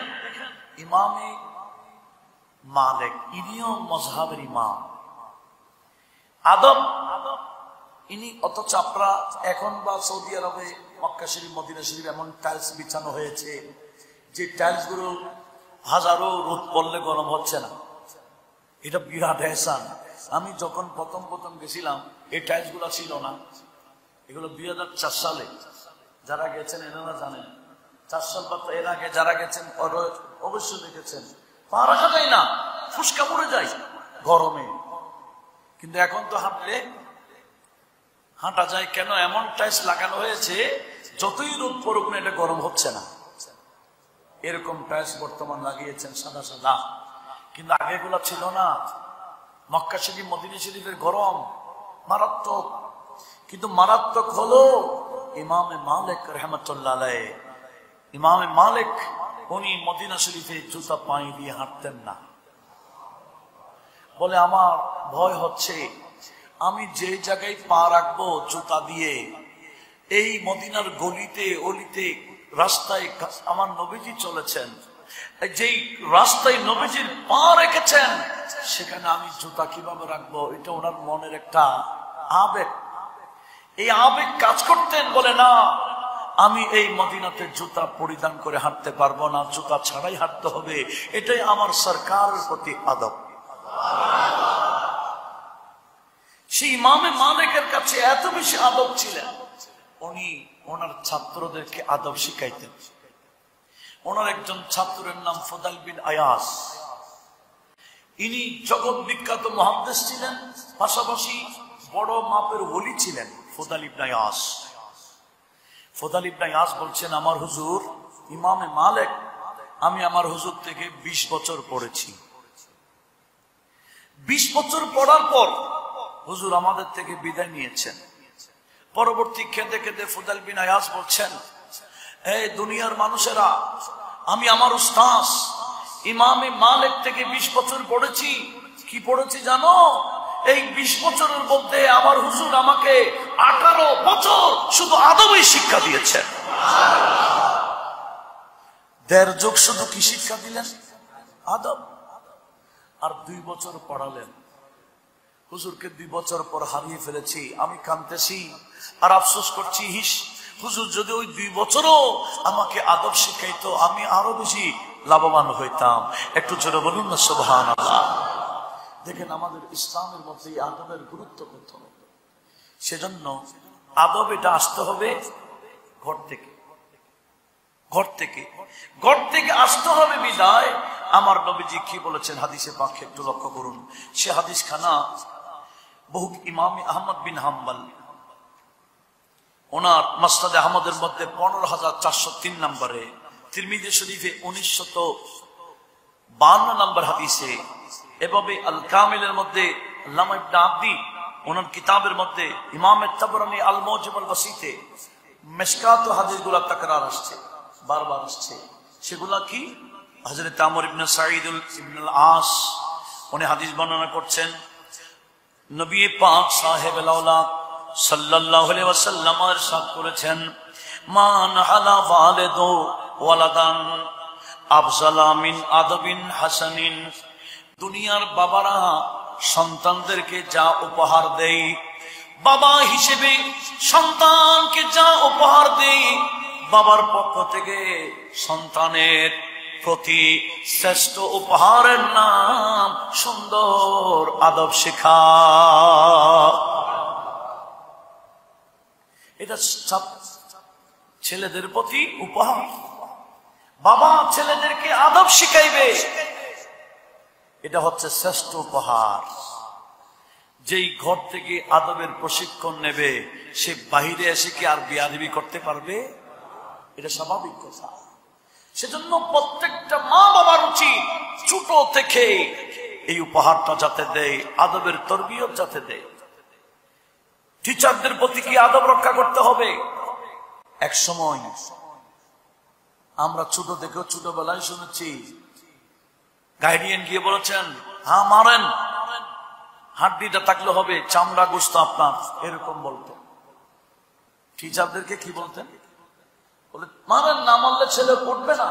Speaker 1: ইমামে মালিক, ইনিও মযহাবের ইমাম। আদব ইনি, অথচ আপনারা এখন বা সৌদি আরবে মক্কা শরীফ, মদিনা শরীফ এমন টাইলস বিছানো হয়েছে যে টাইলস গুলো হাজারো রোদ পড়লে গরম হচ্ছে না। এটা বিরাট এহসান। আমি যখন প্রথম গেছিলাম এই টাইলস গুলা ছিল না। এগুলো 2004 সালে, যারা গেছেন এনারা জানেন। 4 সাল বা এর আগে যারা গেছেন অবশ্যই দেখেছেন, পা রাখা যায় না, ফুসকা পড়ে যায় গরমে। কিন্তু এখন তো হাঁটলে হাঁটা যায়। কেন? এমন টাইলস লাগানো হয়েছে যতই রোদ পড়ুক না এটা গরম হচ্ছে না। এরকম টাইলস বর্তমান লাগিয়েছেন সাদা সাদা, কিন্তু আগে এগুলো ছিল না। মক্কা শরীফ, মদিনা শরীফের গরম মারাত্মক। কিন্তু মারাত্মক হলো ইমামে মালিক রাহমাতুল্লাহ আলাইহি। ইমামে মালিক উনি মদিনা শরীফে জুতা পায়ে দিয়ে হাঁটতেন না। বলে আমার ভয় হচ্ছে, আমি যে জায়গায় পা রাখবো জুতা দিয়ে, এই মদিনার গলিতে অলিতে রাস্তায় আমার নবীজি চলেছেন, যেই রাস্তায় নবীজির পা রেখেছেন সেখানে আমি জুতা কিভাবে রাখবো? এটা ওনার মনের একটা আবেগ। এই আবেগ কাজ করতেন। বলে না, আমি এই মদিনাতে জুতা পরিধান করে হাঁটতে পারবো না, জুতা ছাড়াই হাঁটতে হবে। এটাই আমার সরকারের প্রতি আদব। সেই ইমামে মালিকের কাছে এত বেশি আদব ছিলেন, উনি ওনার ছাত্রদেরকে আদব শিখাইতেন। ওনার একজন ছাত্রের নাম ফুদাইল বিন আয়াস। ইনি জগৎ বিখ্যাত মুহাদ্দিস ছিলেন, পাশাপাশি বড় মাপের ওলি ছিলেন ফুদাইল ইবনে আয়াস। ফুদাইল ইবনে আয়াস বলছেন, আমার হুজুর ইমামে মালিক, আমি আমার হুজুর থেকে 20 বছর পড়েছি। 20 বছর পড়ার পর হুজুর আমাদের থেকে বিদায় নিয়েছেন। পরবর্তী খেতে খেতে ফুদাইল বিন আয়াস বলছেন, এই দুনিয়ার মানুষেরা, আমি আমার উস্তাদ ইমামে মালিক থেকে 20 বছর পড়েছি। কি পড়েছি জানো? এই 20 বছরের মধ্যে আমার হুজুর আমাকে 18 বছর শুধু আদবই শিক্ষা দিয়েছেন। 1.5 যুগ শুধু কি শিক্ষা দিলেন? আদব। আর 2 বছর পড়ালেন। হুজুরকে 2 বছর পর হারিয়ে ফেলেছি। আমি কাঁদতেছি আর আফসোস করছি, হুজুর যদি ওই 2 বছরও আমাকে আদব শিখাইতো আমি আরো বেশি লাভবান হইতাম। একটু জোরে বলুন না সুবহানাল্লাহ। দেখেন আমাদের ইসলামের মধ্যে এই আদবের গুরুত্ব কত। সেজন্য আদব এটা আসতে হবে ঘর থেকে, ঘর থেকে, ঘর থেকে আসতে হবে। বিদায় আমার নবীজি কি বলেছেন হাদিসে পাকে একটু লক্ষ্য করুন। সে হাদিস খানা বহু ইমাম আহমদ বিন হাম্বল ওনার মাসনাদে আহমদের মধ্যে 15,403 নম্বরে, তিরমিজি শরীফে 1952 নম্বর হাদিসে, এভাবে আল কামিলের মধ্যে আল্লামা ইবনে আব্দি ওনার কিতাবের মধ্যে, ইমাম তাবরানী আল মুজিম আল ওয়াসিতে মিশকাত হাদিসগুলো তাকরার আসছে, বারবার আসছে। সেগুলা কি? হযরত আমর ইবনে সাঈদ ইবনে আল আস উনি হাদিস বর্ণনা করছেন, নবী পাক সাহেবুল আওলাদ সাল্লাল্লাহু আলাইহি ওয়াসাল্লাম ইরশাদ করেছেন, মান হালা ওয়ালিদু ওয়ালাদান আফজালা মিন আদবিন হাসানিন। দুনিয়ার বাবারা সন্তানদেরকে যা উপহার দেয়, বাবা হিসেবে সন্তানকে যা উপহার দেয়, বাবার পক্ষ থেকে সন্তানের প্রতি শ্রেষ্ঠ উপহারের নাম সুন্দর আদব শেখা। এটা ছেলেদের প্রতি উপহার। বাবা ছেলেদেরকে আদব শিখাইবে, এটা হচ্ছে শ্রেষ্ঠ উপহার। যেই ঘর থেকে আদবের প্রশিক্ষণ নেবে সে বাহিরে এসে কি আর বেয়াদবি করতে পারবে? এটা স্বাভাবিক কথা। সেজন্য প্রত্যেকটা মা বাবার উচিত ছোট থেকে এই উপহারটা যাতে দেয়, আদবের তরবিয়ত যাতে দেয়। টিচারদের প্রতি কি আদব রক্ষা করতে হবে। এক সময় আমরা ছোট থেকেও ছোটবেলায় শুনেছি গাইডিয়ান গিয়ে বলেছেন, হ্যাঁ মারেন, হাড্ডিটা থাকলে হবে, চামড়া গোস্ত আপনার, এরকম বলতো। টিচারদেরকে কি বলতেন? বলে মারেন, না মারলে ছেলে পড়বে না,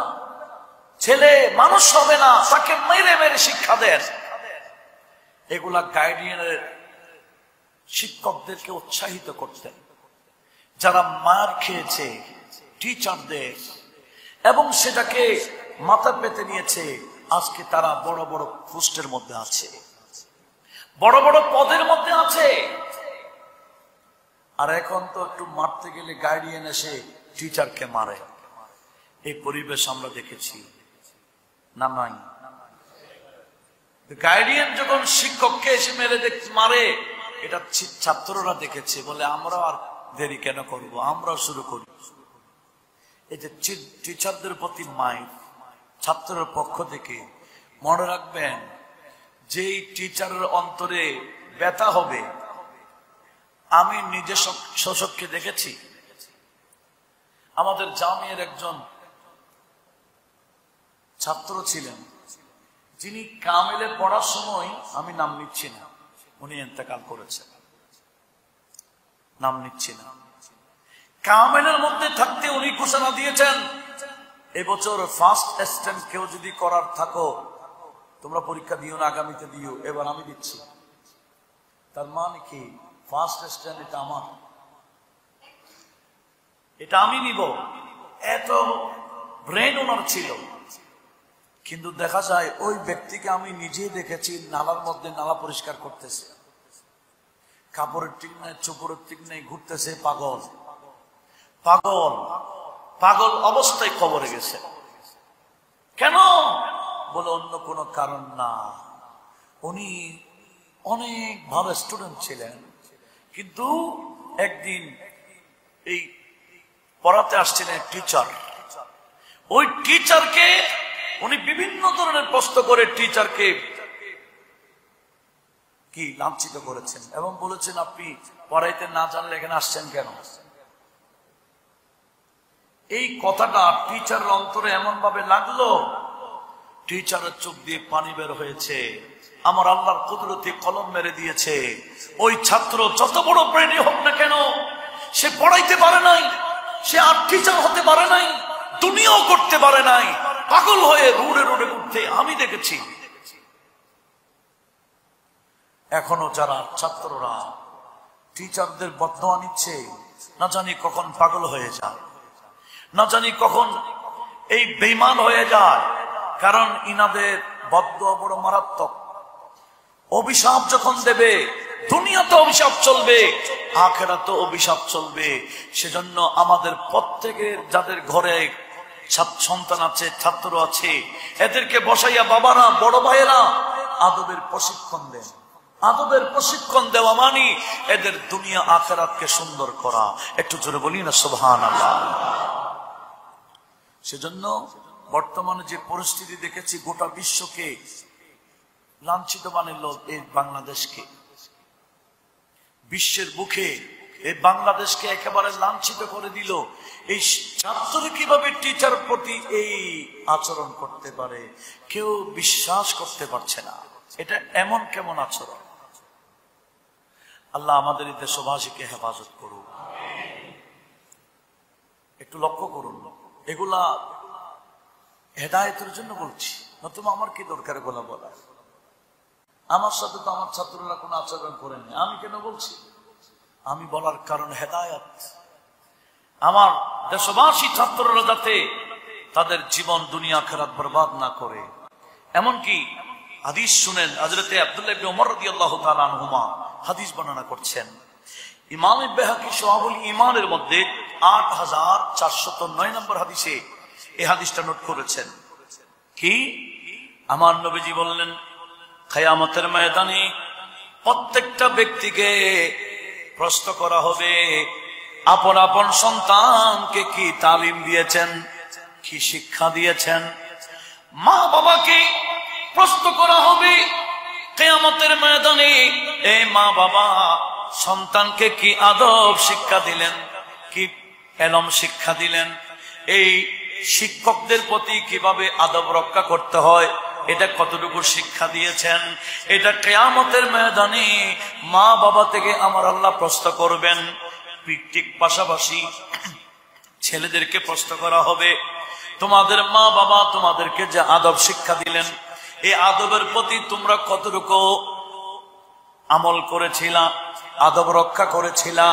Speaker 1: ছেলে মানুষ হবে না, তাকে মেরে মেরে শিক্ষা দেন। এগুলা গাইডিয়ানের শিক্ষকদেরকে উৎসাহিত করতেন, যারা মার খেয়েছে টিচারদের এবং সেটাকে মাথা পেতে নিয়েছে। আজকে তারা বড় বড় পোস্টের মধ্যে আছে, বড় বড় পদের মধ্যে আছে। আর এখন তো একটু মারতে গেলে গাইডিয়ান এসে টিচারকে মারে। এই পরিবেশ আমরা দেখেছি না? নাই। গাইডিয়ান যখন শিক্ষককে এসে মেরে মারে, এটা ছাত্ররা দেখেছে, বলে আমরা আর দেরি কেন করব, আমরাও শুরু করি। এই যে টিচারদের প্রতি মাইর ছাত্রের পক্ষ থেকে, মনে রাখবেন যেই টিচারের অন্তরে ব্যথা হবে। আমি নিজে শোষককে দেখেছি। আমাদের জামিয়ার একজন ছাত্র ছিলেন, যিনি কামেলে পড়ার সময়, আমি নাম নিচ্ছি না, উনি ইন্তেকাল করেছেন, নাম নিচ্ছি না, কামেলের মধ্যে থাকতে উনি ঘোষণা দিয়েছেন, এবছর ফার্স্ট অ্যাসিস্ট্যান্ট কেউ যদি করার থাকো তোমরা পরীক্ষা দিও না, আগামীতে দিও, এবার আমি দিচ্ছি। তার মানে কি? ফার্স্ট অ্যাসিস্ট্যান্ট এটা আমার, এটা আমি নিব। এত ব্রেন ওনার ছিল। কিন্তু দেখা যায় ওই ব্যক্তিকে আমি নিজেই দেখেছি নালার মধ্যে নালা পরিষ্কার করতেছে, কাপড়ের ঠিক নাই, চোপড়ের ঠিক নেই, ঘুরতেছে, পাগল পাগল পাগল অবস্থায় খবরে গেছে। কেন? বলে অন্য কোনো কারণ না, উনি অনেক ভালো স্টুডেন্ট ছিলেন, কিন্তু একদিন এই পড়াতে আসছিলেন টিচার, ওই টিচারকে উনি বিভিন্ন ধরনের প্রশ্ন করে টিচারকে কি লাঞ্ছিত করেছেন এবং বলেছেন আপনি পড়াইতে না জানলে এখানে আসছেন কেন। এই কথাটা টিচারের অন্তরে এমন ভাবে লাগলো, টিচারের চোখ দিয়ে পানি বের হয়েছে। আমার আল্লাহর কুদরতে কলম মেরে দিয়েছে। ওই ছাত্র যত বড় ব্রেনি হোক না কেন, সে পড়াইতে পারে নাই, সে আর টিচার হতে পারে নাই, দুনিয়াও করতে পারে নাই, পাগল হয়ে রোডে রোডে ঘুরতে আমি দেখেছি। এখনো যারা ছাত্ররা টিচারদের বদদোয়া নিচ্ছে, না জানি কখন পাগল হয়ে যায়, না জানি কখন এই বেঈমান হয়ে যায়। কারণ ইনাদের বদদোয়া বড় মারাত্মক। অভিশাপ যখন দেবে, দুনিয়াতে অভিশাপ চলবে, আখিরাতে অভিশাপ চলবে। সেজন্য আমাদের প্রত্যেকের যাদের ঘরে সন্তান আছে, ছাত্র আছে, এদেরকে বসাইয়া বাবারা, বড় ভাইয়েরা আদবের প্রশিক্ষণ দেন। আদবের প্রশিক্ষণ দেওয়া মানে এদের দুনিয়া আখিরাতকে সুন্দর করা। একটু জোরে বলি না সুবহানাল্লাহ। সেজন্য বর্তমানে যে পরিস্থিতি দেখেছি, গোটা বিশ্বকে লাঞ্ছিত বানালো এই বাংলাদেশকে। বিশ্বের বুকে এই বাংলাদেশকে একেবারে লাঞ্ছিত করে দিল। এই ছাত্র কিভাবে টিচার প্রতি এই আচরণ করতে পারে, কেউ বিশ্বাস করতে পারছে না। এটা এমন কেমন আচরণ? আল্লাহ আমাদের এই দেশবাসীকে হেফাজত করুন। একটু লক্ষ্য করুন, এগুলা হেদায়েতের জন্য বলছি, নতুবা আমার কি দরকার এগুলা বলা? আমার সাথে তো আমার ছাত্ররা কোনো আচরণ করেনি, আমি কেন বলছি? আমি বলার কারণ হেদায়েত। আমার দেশবাসী ছাত্ররা যাতে তাদের জীবন দুনিয়া আখিরাত বরবাদ না করে। এমনকি হাদিস শুনেন, হযরতে আব্দুল্লাহ ইবনে ওমর রাদিয়াল্লাহু তাআলা আনহুমা হাদিস বর্ণনা করছেন। ইমাম বাইহাকী শুআবুল ঈমানের মধ্যে 8409 নম্বর হাদিসে এই হাদিসটা নোট করেছেন। কি? আমার নবীজি বললেন, কিয়ামতের ময়দানে প্রত্যেকটা ব্যক্তিকে প্রশ্ন করা হবে, আপন আপন সন্তানকে কি তালিম দিয়েছেন, কি শিক্ষা দিয়েছেন। মা বাবাকে প্রশ্ন করা হবে কিয়ামতের ময়দানে, এই মা বাবা সন্তানকে কি আদব শিক্ষা দিলেন, কি এলম শিক্ষা দিলেন, এই শিক্ষকদের প্রতি কিভাবে আদব রক্ষা করতে হয় এটা কতটুকু শিক্ষা দিয়েছেন। এটা কিয়ামতের ময়দানে মা বাবা থেকে আমার আল্লাহ প্রশ্ন করবেন। ঠিক পাশাপাশি ছেলেদেরকে প্রশ্ন করা হবে, তোমাদের মা বাবা তোমাদেরকে যে আদব শিক্ষা দিলেন, এই আদবের প্রতি তোমরা কতটুকু আমল করেছিলা, আদব রক্ষা করেছিলা।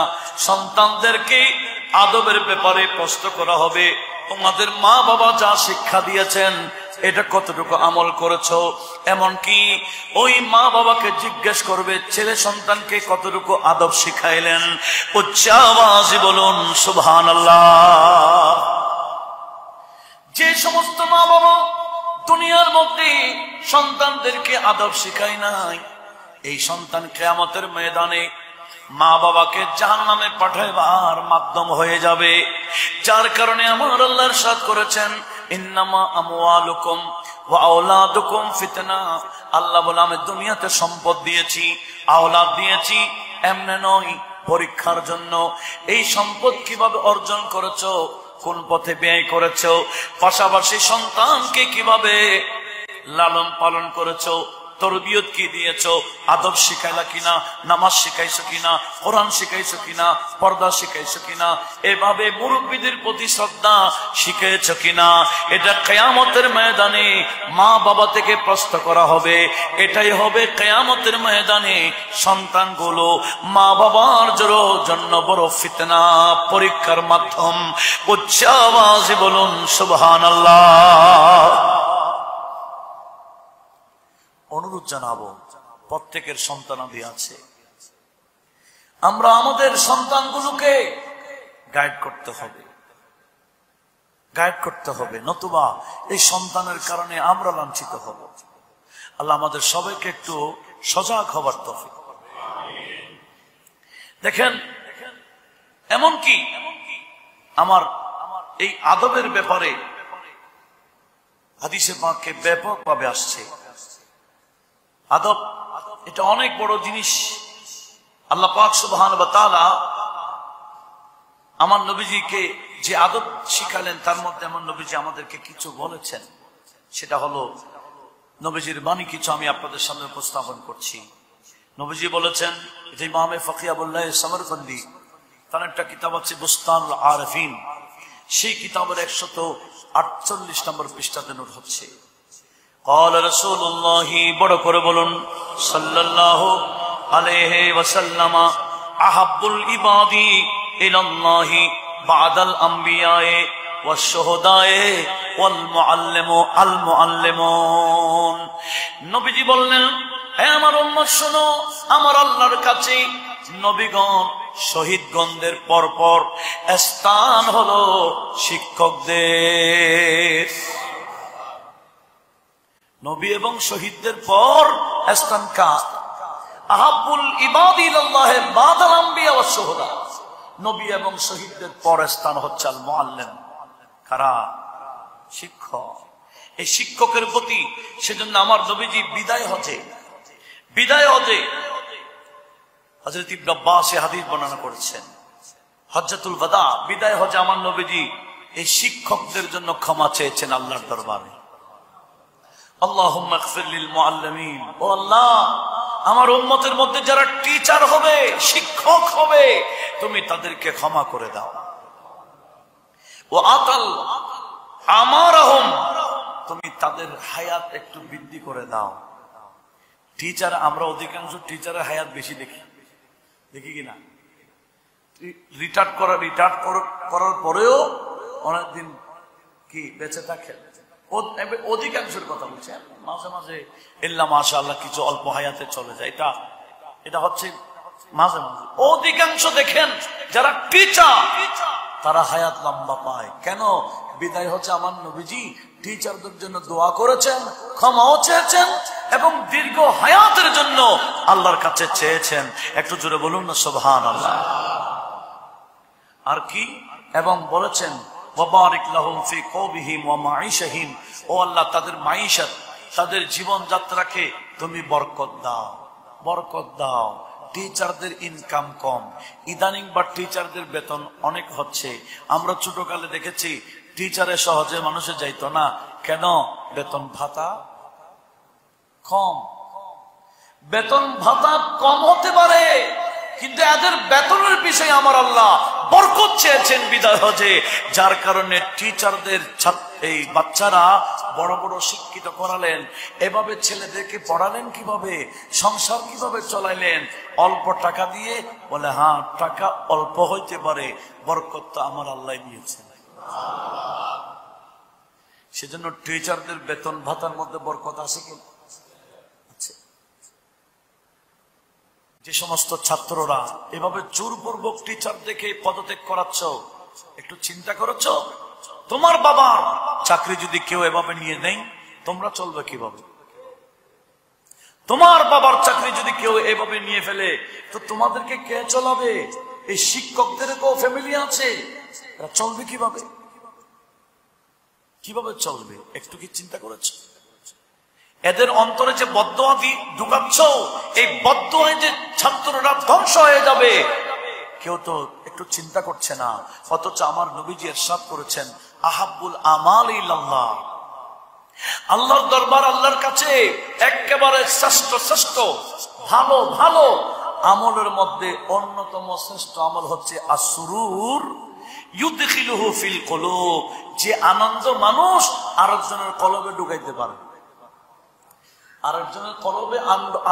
Speaker 1: সন্তানদেরকে আদবের ব্যাপারে প্রশ্ন করা হবে, তোমাদের মা বাবা যা শিক্ষা দিয়েছেন এটা কতটুকু আমল করেছো। এমনকি ওই মা বাবাকে জিজ্ঞেস করবে, ছেলে সন্তানকে কতটুকু আদব শিখাইলেন। উচ্চ আওয়াজে বলুন সুবহানাল্লাহ। যে সমস্ত মা বাবা দুনিয়ার মধ্যে সন্তানদেরকে আদব শিখায় নাই, এই সন্তান কিয়ামতের ময়দানে মা বাবাকে জাহান্নামে পাঠাইবার মাধ্যম হয়ে যাবে। যার কারণে আমার আল্লাহ ইরশাদ করেছেন, ইন্নামা আমওয়ালুকুম ওয়া আওলাদুকুম ফিতনা। আল্লাহ বলে, আমি দুনিয়াতে সম্পদ দিয়েছি, আওলাদ দিয়েছি, এমনি নয়, পরীক্ষার জন্য। এই সম্পদ কিভাবে অর্জন করেছো, কোন পথে ব্যয় করেছো, পাশাপাশি সন্তানকে কিভাবে লালন পালন করেছো, তরবিয়ত কি দিয়েছো, আদব শিখাইলা কিনা, নামাজ শিখাইছো কিনা, কোরআন শিখাইছো কিনা, পর্দা শিখাইছো কিনা, এভাবে মুরব্বীদের প্রতি শ্রদ্ধা শিখাইছো কিনা, এটা কিয়ামতের ময়দানে মা বাবা থেকে প্রশ্ন করা হবে। এটাই হবে কিয়ামতের ময়দানে সন্তানগুলো মা বাবার জন্য বড় ফিতনা, পরীক্ষার মাধ্যম। উচ্চ আওয়াজে বলুন সুবহানাল্লাহ। অনুরোধ জানাবো, প্রত্যেকের সন্তানাদি আছে, আমরা আমাদের সন্তানগুলোকে গাইড করতে হবে, গাইড করতে হবে, নতুবা এই সন্তানের কারণে আমরা লাঞ্ছিত হব। আল্লাহ আমাদের সবাইকে একটু সজাগ হবার তৌফিক। দেখেন, এমনকি আমার এই আদবের ব্যাপারে হাদিসে পাকে ব্যাপকভাবে আসছে। আদব এটা অনেক বড় জিনিস। আল্লাহ পাক সুবহানাহু ওয়া তাআলা আমার নবীজিকে যে আদব শিখালেন, তার মধ্যে আমার নবীজি আমাদেরকে কিছু বলেছেন। সেটা হলো নবীজির বাণী, কিছু আমি আপনাদের সামনে উপস্থাপন করছি। নবীজি বলেছেন, যে ইমামে ফকি আবুল্লাহ সামরকন্দি, তার একটা কিতাব আছে বুস্তানুল আরিফিন, সেই কিতাবের 148 নম্বর পৃষ্ঠাতে নোট হচ্ছে, قال رسول الله, বড় করে বলুন, সাল্লাল্লাহু আলাইহি ওয়াসাল্লাম, আহাব্বুল ইবাদি ইলাল্লাহি বাদাল আমবিয়ায়ে ওয়াশ শুহাদায়ে ওয়াল মুআল্লিমুন। নবীজি বললেন, হে আমার উম্মত শোনো, আমার আল্লাহর কাছে নবীগণ শহীদগণদের পরপর স্থান হলো শিক্ষকদের। নবী এবং শহীদদের পর স্থান কার? আহাব্বুল ইবাদি ইলাল্লাহি বাদাল আমবিয়া ওয়াশ শুহাদা। নবী এবং শহীদদের পর স্থান হচ্ছে আল মুআল্লিম। কারা? শিক্ষক। এই শিক্ষকের প্রতি সেজন্য আমার নবীজি বিদায় হজে হযরত ইবনে আব্বাস হাদিস বর্ণনা করেছেন, হজ্জাতুল ওয়াদা বিদায় হজে আমার নবীজি এই শিক্ষকদের জন্য ক্ষমা চেয়েছেন আল্লাহর দরবারে। আল্লাহুম্মা ইগফির লিল মুআল্লিমিন, ও আল্লাহ আমার উম্মতের মধ্যে যারা টিচার হবে, শিক্ষক হবে, তুমি তাদেরকে ক্ষমা করে দাও। ও আতাল আমারহুম, তুমি তাদের হায়াত একটু বৃদ্ধি করে দাও। টিচার, আমরা অধিকাংশ টিচারের হায়াত বেশি দেখি কিনা? রিটায়ার্ড করার পরেও অনেকদিন কি বেঁচে থাকে। অধিকাংশের কথা বলছে, মাঝে মাঝে ইল্লা মাশাআল্লাহ কিছু অল্প হায়াতে চলে যায়, এটা হচ্ছে মাঝে মাঝে। অধিকাংশ দেখেন যারা টিচার তারা হায়াত লম্বা পায়। কেন? বিদায় হচ্ছে আমার নবীজি টিচারদের জন্য দোয়া করেছেন, ক্ষমাও চেয়েছেন এবং দীর্ঘ হায়াতের জন্য আল্লাহর কাছে চেয়েছেন। একটু জোরে বলুন না সুবহানাল্লাহ। আর কি? এবং বলেছেন ওয়াবারিক লাহুম ফি কওবিহিম ওয়া মাঈশাহিম, ও আল্লাহ তাদের মাঈশাত, তাদের জীবন যাত্রাকে তুমি বরকত দাও। টিচারদের ইনকাম কম, ইদানিং বা টিচারদের বেতন অনেক হচ্ছে। আমরা ছোটকালে দেখেছি টিচারে সহজে মানুষে যাইতো না। কেন? বেতন ভাতা কম। বেতন ভাতা কম হতে পারে, কিন্তু এদের বেতনের বিষয়ে আমার আল্লাহ বরকত চেয়েছেন বিদায় হজে, যার কারণে টিচারদের এই বাচ্চারা বড় বড় শিক্ষিত করালেন। এভাবে ছেলেদেরকে পড়ালেন কিভাবে, সংসার কিভাবে চলাইলেন? অল্প টাকা দিয়ে। বলে হ্যাঁ, টাকা অল্প হইতে পারে, বরকত তো আমার আল্লাহ দিয়েছেন। সেজন্য টিচারদের বেতন ভাতার মধ্যে বরকত আছে কি? যে সমস্ত ছাত্ররা এভাবে জোরপূর্বক টিচার দেখে পদত্যাগ করাচ্ছ, একটু চিন্তা করেছ? তোমার বাবার চাকরি যদি কেউ এভাবে নিয়ে নেই, তোমরা চলবে কিভাবে? তোমার বাবার চাকরি যদি কেউ এভাবে নিয়ে ফেলে, তো তোমাদেরকে কে চলাবে? এই শিক্ষকদের ফ্যামিলি আছে, এরা চলবে কিভাবে? কিভাবে চলবে? একটু কি চিন্তা করেছ? এদের অন্তরে যে বদদোয়া ঢুকাচ্ছ, এই বদদোয়ায় যে ছাত্ররা ধ্বংস হয়ে যাবে, কেউ তো একটু চিন্তা করছে না। অথচ আমার নবীজি ইরশাদ করেছেন, আহাব্বুল আমাল ইলাল্লাহ, আল্লাহর দরবার, আল্লাহর কাছে একেবারে শ্রেষ্ঠ ভালো ভালো আমলের মধ্যে অন্যতম শ্রেষ্ঠ আমল হচ্ছে আসরুর ইউদখিলুহু ফিল কুলুব, যে আনন্দ মানুষ আরেকজনের কলবে ঢুকাইতে পারে। আরেকজনের কলবে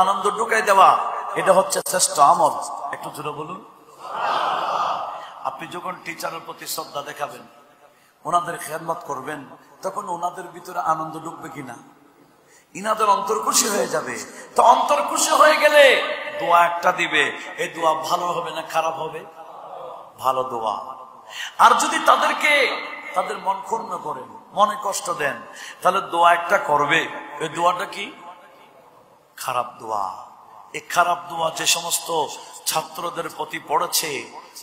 Speaker 1: আনন্দ ঢুকাই দেওয়া, এটা হচ্ছে শ্রেষ্ঠ আমল। একটু জোরে বলুন। আপনি যখন টিচারের প্রতি শ্রদ্ধা দেখাবেন, ওনাদের খেদমত করবেন, তখন ওনাদের ভিতরে আনন্দ ঢুকবে কিনা? ইনাদের অন্তর খুশি হয়ে যাবে। তো অন্তর খুশি হয়ে গেলে দোয়া একটা দিবে, এই দোয়া ভালো হবে না খারাপ হবে? ভালো দোয়া। আর যদি তাদের মন ক্ষুণ্ণ করেন, মনে কষ্ট দেন, তাহলে দোয়া একটা করবে, এই দোয়াটা কি? খারাপ দোয়া। এই খারাপ দোয়া যে সমস্ত ছাত্রদের প্রতি পড়েছে,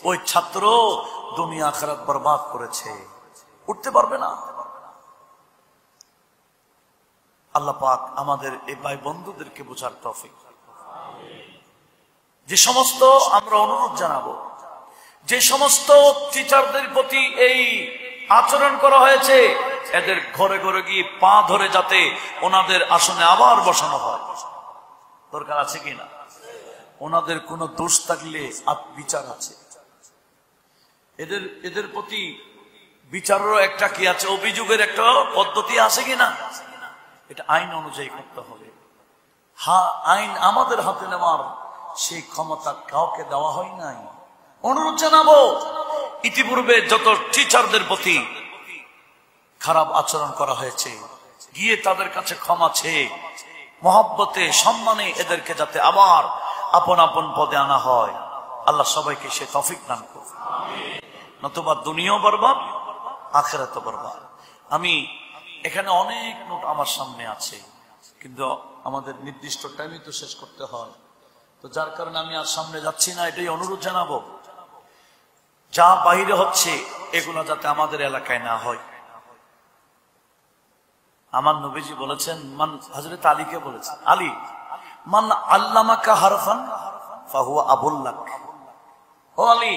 Speaker 1: ওই ছাত্র দুনিয়া আখিরাত বরবাদ করেছে, উঠতে পারবে না। আল্লাহ পাক আমাদের এই ভাই বন্ধুদেরকে বোঝার তৌফিক। যে সমস্ত আমরা অনুরোধ জানাবো, যে সমস্ত টিচারদের প্রতি এই আচরণ করা হয়েছে, এদের ঘরে ঘরে গিয়ে পা ধরে যাতে ওনাদের আসনে আবার বসানো হয়। দরকার আছে কিনা? ওনাদের কোনো দোষ থাকলে বিচার আছে। এদের প্রতি বিচারেরও একটা কি আছে, অভিযোগের একটা পদ্ধতি আছে কিনা, এটা আইন অনুযায়ী করতে হবে। আইন আমাদের হাতে নেওয়ার সেই ক্ষমতা কাউকে দেওয়া হয় নাই। অনুরোধ জানাবো, ইতিপূর্বে যত টিচারদের প্রতি খারাপ আচরণ করা হয়েছে, গিয়ে তাদের কাছে ক্ষমা চেয়ে মহব্বতে সম্মানে এদেরকে যাতে আবার আপন আপন পদে আনা হয়, আল্লাহ সবাইকে সে তৌফিক দান করুন। নতুবা দুনিয়াও বরবাদ, আখিরাতও বরবাদ। আমি এখানে অনেক নোট আমার সামনে আছে, কিন্তু আমাদের নির্দিষ্ট টাইমে তো শেষ করতে হয়, তো যার কারণে আমি আর সামনে যাচ্ছি না। এটাই অনুরোধ জানাবো, যা বাইরে হচ্ছে এগুলো যাতে আমাদের এলাকায় না হয়। আমার নবীজি বলেছেন, মান, হযরত আলীকে বলেছেন, আলী, মান আল্লামাকা হারফান ফাহুয়া আবুল লাক। ও আলী,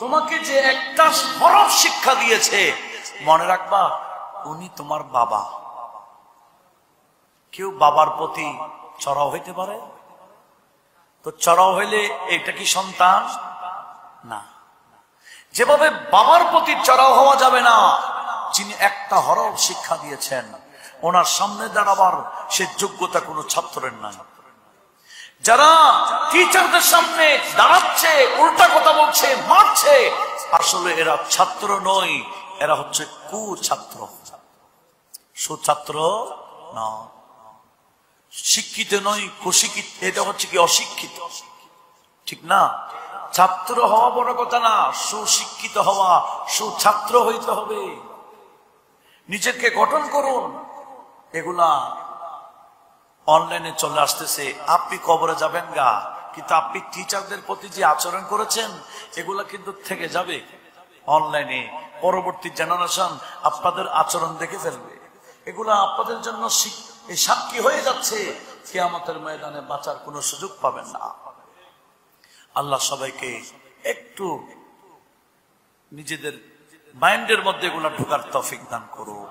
Speaker 1: তোমাকে যে একটা হরফ শিক্ষা দিয়েছে, মনে রাখবা উনি তোমার বাবা। কেউ বাবার প্রতি চড়াও হইতে পারে? তো চড়াও হইলে এটা কি সন্তান? না। যেভাবে বাবার প্রতি চড়াও হওয়া যাবে না, যিনি একটা হরফ শিক্ষা দিয়েছেন ওনার সামনে দাঁড়াবার সে যোগ্যতা কোনো ছাত্রের নাই। যারা টিচারদের সামনে দাঁড়াচ্ছে, উল্টা কথা বলছে, মারছে, আসলে এরা ছাত্র নয়, এরা হচ্ছে কুছাত্র, সুছাত্র না। শিক্ষিত নয়, কুশিক্ষিত, এটা হচ্ছে কি অশিক্ষিত, ঠিক না? ছাত্র হওয়া বড় কথা না, সুশিক্ষিত হওয়া, সুছাত্র হইতে হবে। নিজেকে গঠন করুন। এগুলা অনলাইনে চলে আসতেছে, আপনি কবরে যাবেন গা, কিন্তু আপনি টিচারদের প্রতি যে আচরণ করেছেন এগুলা কিন্তু থেকে যাবে অনলাইনে। পরবর্তী জেনারেশন আপনাদের আচরণ দেখে ফেলবে। এগুলা আপনাদের জন্য সাক্ষী হয়ে যাচ্ছে, কিয়ামতের ময়দানে বাঁচার কোনো সুযোগ পাবেন না। আল্লাহ সবাইকে একটু নিজেদের মাইন্ডের মধ্যে এগুলা ঢোকার তৌফিক দান করুন।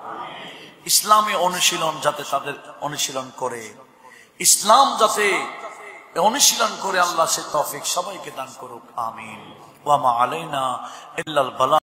Speaker 1: ইসলামী অনুশীলন যাতে তাদের অনুশীলন করে, ইসলাম যাতে অনুশীলন করে, আল্লাহ সে তৌফিক সবাইকে দান করুক। আমিন। ওয়া মা আলাইনা ইল্লাল বালাগ।